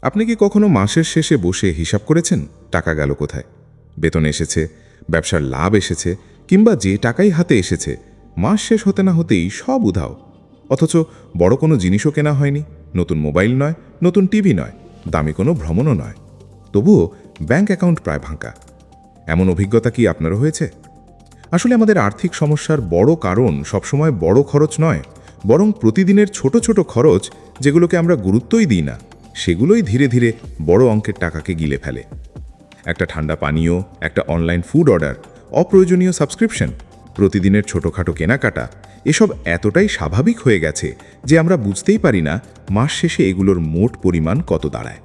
আপনি কি কখনো মাসের শেষে বসে হিসাব করেছেন টাকা গেল কোথায়? বেতন এসেছে, ব্যবসার লাভ এসেছে, কিংবা যে টাকাই হাতে এসেছে মাস শেষ হতে না হতেই সব উধাও। অথচ বড় কোনো জিনিসও কেনা হয়নি, নতুন মোবাইল নয়, নতুন টিভি নয়, দামি কোনো ভ্রমণও নয়। তবুও ব্যাংক অ্যাকাউন্ট প্রায় ভাঙা। এমন অভিজ্ঞতা কি আপনারও হয়েছে? আসলে আমাদের আর্থিক সমস্যার বড় কারণ সবসময় বড় খরচ নয়, বরং প্রতিদিনের ছোট ছোট খরচ, যেগুলোকে আমরা গুরুত্বই দিই না, সেগুলোই ধীরে ধীরে বড় অঙ্কের টাকাকে গিলে ফেলে। একটা ঠান্ডা পানীয়, একটা অনলাইন ফুড অর্ডার, অপ্রয়োজনীয় সাবস্ক্রিপশন, প্রতিদিনের ছোটোখাটো কেনাকাটা, এসব এতটাই স্বাভাবিক হয়ে গেছে যে আমরা বুঝতেই পারি না মাস শেষে এগুলোর মোট পরিমাণ কত দাঁড়ায়।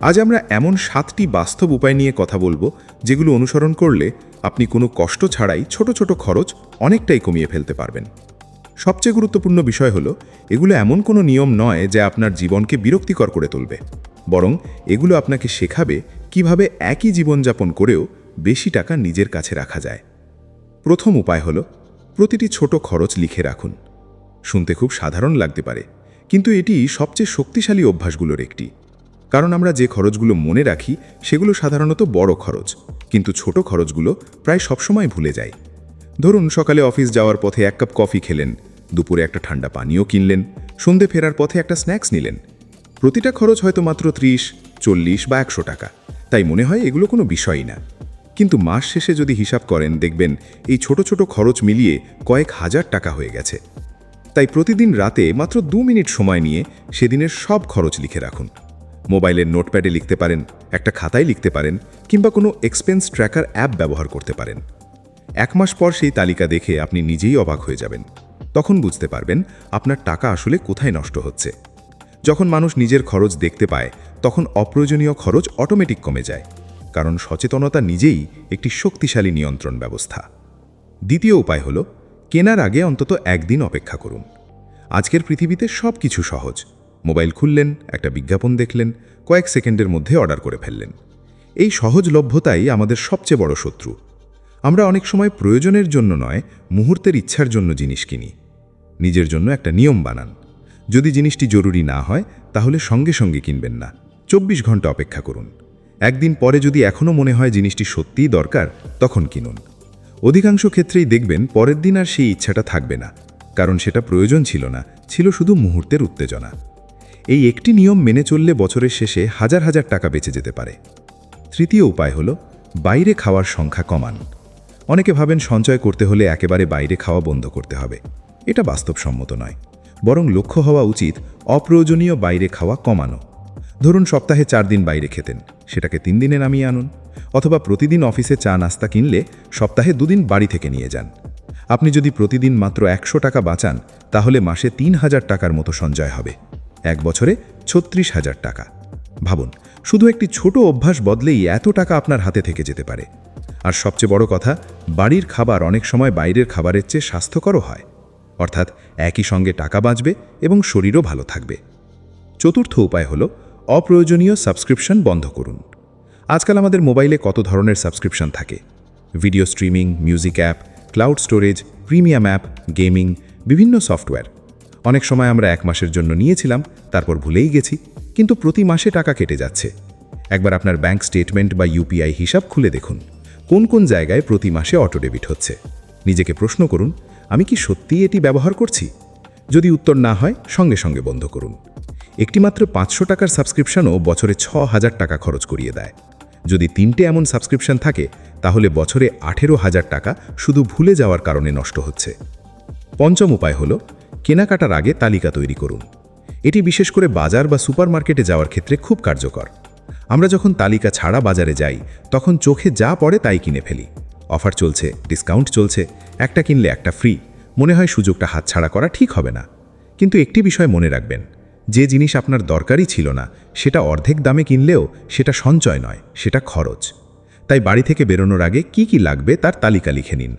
আজ আমরা এমন 7টি বাস্তব উপায় নিয়ে কথা বলবো, যেগুলো অনুসরণ করলে আপনি কোনো কষ্ট ছাড়াই ছোট ছোট খরচ অনেকটাই কমিয়ে ফেলতে পারবেন। সবচেয়ে গুরুত্বপূর্ণ বিষয় হলো, এগুলো এমন কোনো নিয়ম নয় যা আপনার জীবনকে বিরক্তিকর করে তুলবে, বরং এগুলো আপনাকে শেখাবে কিভাবে একই জীবনযাপন করেও বেশি টাকা নিজের কাছে রাখা যায়। প্রথম উপায় হলো, প্রতিটি ছোট খরচ লিখে রাখুন। শুনতে খুব সাধারণ লাগতে পারে, কিন্তু এটি সবচেয়ে শক্তিশালী অভ্যাসগুলোর একটি। কারণ আমরা যে খরচগুলো মনে রাখি সেগুলো সাধারণত বড় খরচ, কিন্তু ছোট খরচগুলো প্রায় সবসময় ভুলে যায়। ধরুন, সকালে অফিস যাওয়ার পথে 1 কাপ কফি খেলেন, দুপুরে একটা ঠান্ডা পানীয় কিনলেন, সন্ধে ফেরার পথে একটা স্ন্যাক্স নিলেন। প্রতিটা খরচ হয়তো মাত্র 30, 40 বা 100 টাকা, তাই মনে হয় এগুলো কোনো বিষয়ই না। কিন্তু মাস শেষে যদি হিসাব করেন, দেখবেন এই ছোট ছোট খরচ মিলিয়ে কয়েক হাজার টাকা হয়ে গেছে। তাই প্রতিদিন রাতে মাত্র 2 মিনিট সময় নিয়ে সেদিনের সব খরচ লিখে রাখুন। মোবাইলের নোটপ্যাডে লিখতে পারেন, একটা খাতায় লিখতে পারেন, কিংবা কোনো এক্সপেন্স ট্র্যাকার অ্যাপ ব্যবহার করতে পারেন। 1 মাস পর সেই তালিকা দেখে আপনি নিজেই অবাক হয়ে যাবেন। তখন বুঝতে পারবেন আপনার টাকা আসলে কোথায় নষ্ট হচ্ছে। যখন মানুষ নিজের খরচ দেখতে পায়, তখন অপ্রয়োজনীয় খরচ অটোমেটিক কমে যায়, কারণ সচেতনতা নিজেই একটি শক্তিশালী নিয়ন্ত্রণ ব্যবস্থা। দ্বিতীয় উপায় হলো, কেনার আগে অন্তত একদিন অপেক্ষা করুন। আজকের পৃথিবীতে সব কিছু সহজ। মোবাইল খুললেন, একটা বিজ্ঞাপন দেখলেন, কয়েক সেকেন্ডের মধ্যে অর্ডার করে ফেললেন। এই সহজলভ্যতাই আমাদের সবচেয়ে বড় শত্রু। আমরা অনেক সময় প্রয়োজনের জন্য নয়, মুহূর্তের ইচ্ছার জন্য জিনিস কিনি। নিজের জন্য একটা নিয়ম বানান। যদি জিনিসটি জরুরি না হয়, তাহলে সঙ্গে সঙ্গে কিনবেন না, 24 ঘন্টা অপেক্ষা করুন। একদিন পরে যদি এখনও মনে হয় জিনিসটি সত্যিই দরকার, তখন কিনুন। অধিকাংশ ক্ষেত্রেই দেখবেন পরের দিন আর সেই ইচ্ছাটা থাকবে না, কারণ সেটা প্রয়োজন ছিল না, ছিল শুধু মুহূর্তের উত্তেজনা। এই একটি নিয়ম মেনে চললে বছরের শেষে হাজার হাজার টাকা বেঁচে যেতে পারে। তৃতীয় উপায় হলো, বাইরে খাওয়ার সংখ্যা কমান। অনেকে ভাবেন সঞ্চয় করতে হলে একেবারে বাইরে খাওয়া বন্ধ করতে হবে। এটা বাস্তবসম্মত নয়, বরং লক্ষ্য হওয়া উচিত অপ্রয়োজনীয় বাইরে খাওয়া কমানো। ধরুন, সপ্তাহে 4 দিন বাইরে খেতেন, সেটাকে 3 দিনে নামিয়ে আনুন। অথবা প্রতিদিন অফিসে চা নাস্তা কিনলে সপ্তাহে 2 দিন বাড়ি থেকে নিয়ে যান। আপনি যদি প্রতিদিন মাত্র 100 টাকা বাঁচান, তাহলে মাসে 3000 টাকার মতো সঞ্চয় হবে। 1 বছরে 36,000 টাকা। ভাবুন, শুধু একটি ছোট অভ্যাস বদলেই এত টাকা আপনার হাতে থেকে যেতে পারে। আর সবচেয়ে বড় কথা, বাড়ির খাবার অনেক সময় বাইরের খাবারের চেয়ে স্বাস্থ্যকরও হয়। অর্থাৎ একই সঙ্গে টাকা বাঁচবে এবং শরীরও ভালো থাকবে। চতুর্থ উপায় হলো, অপ্রয়োজনীয় সাবস্ক্রিপশন বন্ধ করুন। আজকাল আমাদের মোবাইলে কত ধরনের সাবস্ক্রিপশন থাকে। Video streaming, music app, cloud storage, premium app, gaming, বিভিন্ন সফটওয়্যার। অনেক সময় আমরা 1 মাসের জন্য নিয়েছিলাম, তারপর ভুলেই গেছি, কিন্তু প্রতি মাসে টাকা কেটে যাচ্ছে। একবার আপনার ব্যাংক স্টেটমেন্ট বা ইউপিআই হিসাব খুলে দেখুন, কোন কোন জায়গায় প্রতি মাসে অটো ডেবিট হচ্ছে। নিজেকে প্রশ্ন করুন, আমি কি সত্যিই এটি ব্যবহার করছি? যদি উত্তর না হয়, সঙ্গে সঙ্গে বন্ধ করুন। একটি মাত্র 500 টাকার সাবস্ক্রিপশনও বছরে 6000 টাকা খরচ করিয়ে দেয়। যদি 3টে এমন সাবস্ক্রিপশন থাকে, তাহলে বছরে 18,000 টাকা শুধু ভুলে যাওয়ার কারণে নষ্ট হচ্ছে। পঞ্চম উপায় হলো, কেনাকাটার আগে তালিকা তৈরি করুন। এটি বিশেষ করে বাজার বা সুপারমার্কেটে যাওয়ার ক্ষেত্রে খুব কার্যকর। আমরা যখন তালিকা ছাড়া বাজারে যাই, তখন চোখে যা পড়ে তাই কিনে ফেলি। অফার চলছে, ডিসকাউন্ট চলছে, একটা কিনলে একটা ফ্রি, মনে হয় সুযোগটা হাতছাড়া করা ঠিক হবে না। কিন্তু একটি বিষয় মনে রাখবেন, যে জিনিস আপনার দরকারই ছিল না, সেটা অর্ধেক দামে কিনলেও সেটা সঞ্চয় নয়, সেটা খরচ। তাই বাড়ি থেকে বেরোনোর আগে কি কি লাগবে তার তালিকা লিখে নিন।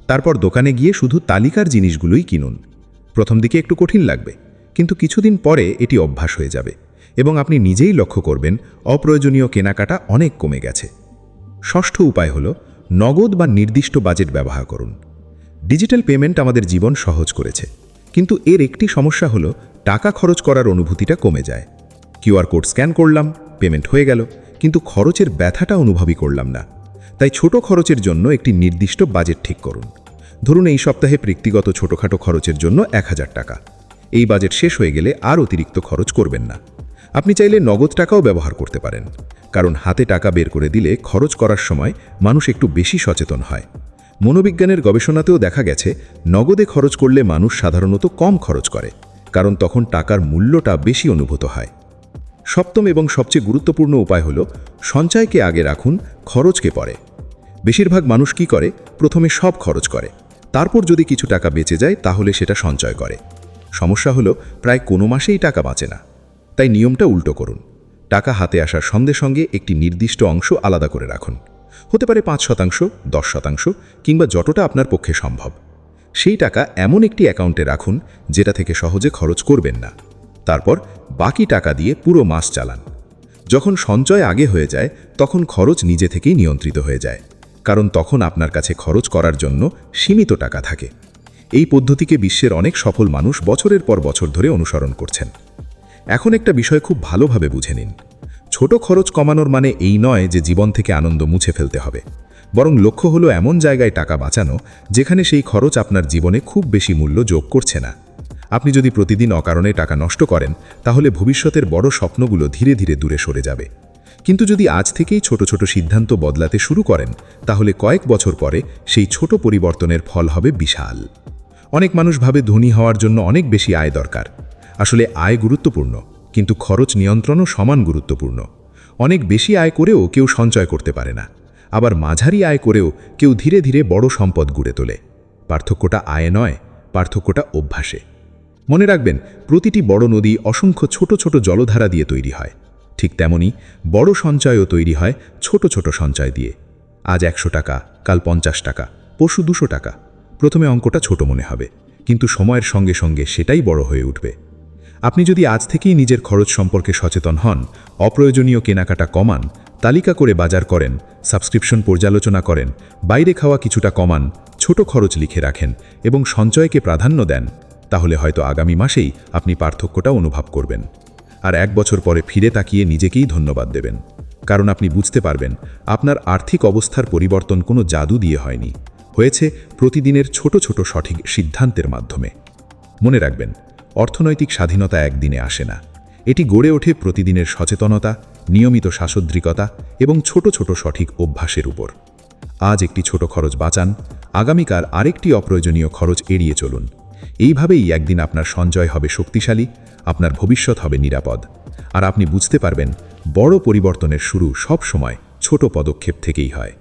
তারপর দোকানে গিয়ে শুধু তালিকার জিনিসগুলোই কিনুন। প্রথম দিকে একটু কঠিন লাগবে, কিন্তু কিছুদিন পরে এটি অভ্যাস হয়ে যাবে এবং আপনি নিজেই লক্ষ্য করবেন অপ্রয়োজনীয় কেনাকাটা অনেক কমে গেছে। ষষ্ঠ উপায় হলো, নগদ বা নির্দিষ্ট বাজেট ব্যবহার করুন। ডিজিটাল পেমেন্ট আমাদের জীবন সহজ করেছে, কিন্তু এর একটি সমস্যা হলো টাকা খরচ করার অনুভূতিটা কমে যায়। কিউআর কোড স্ক্যান করলাম, পেমেন্ট হয়ে গেল, কিন্তু খরচের ব্যথাটা অনুভবই করলাম না। তাই ছোট খরচের জন্য একটি নির্দিষ্ট বাজেট ঠিক করুন। ধরুন এই সপ্তাহে ব্যক্তিগত ছোটোখাটো খরচের জন্য 1000 টাকা। এই বাজেট শেষ হয়ে গেলে আর অতিরিক্ত খরচ করবেন না। আপনি চাইলে নগদ টাকাও ব্যবহার করতে পারেন, কারণ হাতে টাকা বের করে দিলে খরচ করার সময় মানুষ একটু বেশি সচেতন হয়। মনোবিজ্ঞানের গবেষণাতেও দেখা গেছে নগদে খরচ করলে মানুষ সাধারণত কম খরচ করে, কারণ তখন টাকার মূল্যটা বেশি অনুভূত হয়। সপ্তম এবং সবচেয়ে গুরুত্বপূর্ণ উপায় হল সঞ্চয়কে আগে রাখুন, খরচকে পরে। বেশিরভাগ মানুষ কি করে, প্রথমে সব খরচ করে, তারপর যদি কিছু টাকা বেঁচে যায় তাহলে সেটা সঞ্চয় করে। সমস্যা হলো প্রায় কোনো মাসেই টাকা বাঁচে না। তাই নিয়মটা উল্টো করুন। টাকা হাতে আসার সঙ্গে সঙ্গে একটি নির্দিষ্ট অংশ আলাদা করে রাখুন। হতে পারে 5%, 10% কিংবা যতটা আপনার পক্ষে সম্ভব। সেই টাকা এমন একটি অ্যাকাউন্টে রাখুন যেটা থেকে সহজে খরচ করবেন না। তারপর বাকি টাকা দিয়ে পুরো মাস চালান। যখন সঞ্চয় আগে হয়ে যায় তখন খরচ নিজে থেকেই নিয়ন্ত্রিত হয়ে যায়, কারণ তখন আপনার কাছে খরচ করার জন্য সীমিত টাকা থাকে। এই পদ্ধতিকে বিশ্বের অনেক সফল মানুষ বছরের পর বছর ধরে অনুসরণ করছেন। এখন একটা বিষয় খুব ভালোভাবে বুঝে নিন। ছোট খরচ কমানোর মানে এই নয় যে জীবন থেকে আনন্দ মুছে ফেলতে হবে, বরং লক্ষ্য হলো এমন জায়গায় টাকা বাঁচানো যেখানে সেই খরচ আপনার জীবনে খুব বেশি মূল্য যোগ করছে না। আপনি যদি প্রতিদিন অকারণে টাকা নষ্ট করেন তাহলে ভবিষ্যতের বড় স্বপ্নগুলো ধীরে ধীরে দূরে সরে যাবে। কিন্তু যদি আজ থেকেই ছোট ছোট সিদ্ধান্ত বদলাতে শুরু করেন তাহলে কয়েক বছর পরে সেই ছোট পরিবর্তনের ফল হবে বিশাল। অনেক মানুষ ভাবে ধনী হওয়ার জন্য অনেক বেশি আয় দরকার। আসলে আয় গুরুত্বপূর্ণ, কিন্তু খরচ নিয়ন্ত্রণও সমান গুরুত্বপূর্ণ। অনেক বেশি আয় করেও কেউ সঞ্চয় করতে পারে না, আবার মাঝারি আয় করেও কেউ ধীরে ধীরে বড় সম্পদ গড়ে তোলে। পার্থক্যটা আয়ে নয়, পার্থক্যটা অভ্যাসে। মনে রাখবেন, প্রতিটি বড় নদী অসংখ্য ছোট ছোট জলধারা দিয়ে তৈরি হয়। ঠিক তেমনি বড় সঞ্চয়ও তৈরি হয় ছোট ছোট সঞ্চয় দিয়ে। আজ 100 টাকা, কাল 50 টাকা, পরশু 200 টাকা। প্রথমে অঙ্কটা ছোট মনে হবে, কিন্তু সময়ের সঙ্গে সঙ্গে সেটাই বড় হয়ে উঠবে। আপনি যদি আজ থেকেই নিজের খরচ সম্পর্কে সচেতন হন, অপ্রয়োজনীয় কেনাকাটা কমান, তালিকা করে বাজার করেন, সাবস্ক্রিপশন পর্যালোচনা করেন, বাইরে খাওয়া কিছুটা কমান, ছোট খরচ লিখে রাখেন এবং সঞ্চয়কে প্রাধান্য দেন, তাহলে হয়তো আগামী মাসেই আপনি পার্থক্যটা অনুভব করবেন। আর 1 বছর পরে ফিরে তাকিয়ে নিজেকেই ধন্যবাদ দেবেন, কারণ আপনি বুঝতে পারবেন আপনার আর্থিক অবস্থার পরিবর্তন কোনো জাদু দিয়ে হয়নি, হয়েছে প্রতিদিনের ছোট ছোট সঠিক সিদ্ধান্তের মাধ্যমে। মনে রাখবেন, অর্থনৈতিক স্বাধীনতা একদিনে আসে না। এটি গড়ে ওঠে প্রতিদিনের সচেতনতা, নিয়মিত সামগ্রিকতা এবং ছোট ছোট সঠিক অভ্যাসের উপর। আজ একটি ছোট খরচ বাঁচান, আগামীকাল আরেকটি অপ্রয়োজনীয় খরচ এড়িয়ে চলুন। এইভাবেই একদিন আপনার সঞ্চয় হবে শক্তিশালী, আপনার ভবিষ্যৎ হবে নিরাপদ, আর আপনি বুঝতে পারবেন বড় পরিবর্তনের শুরু সব সময় ছোট পদক্ষেপ থেকেই হয়।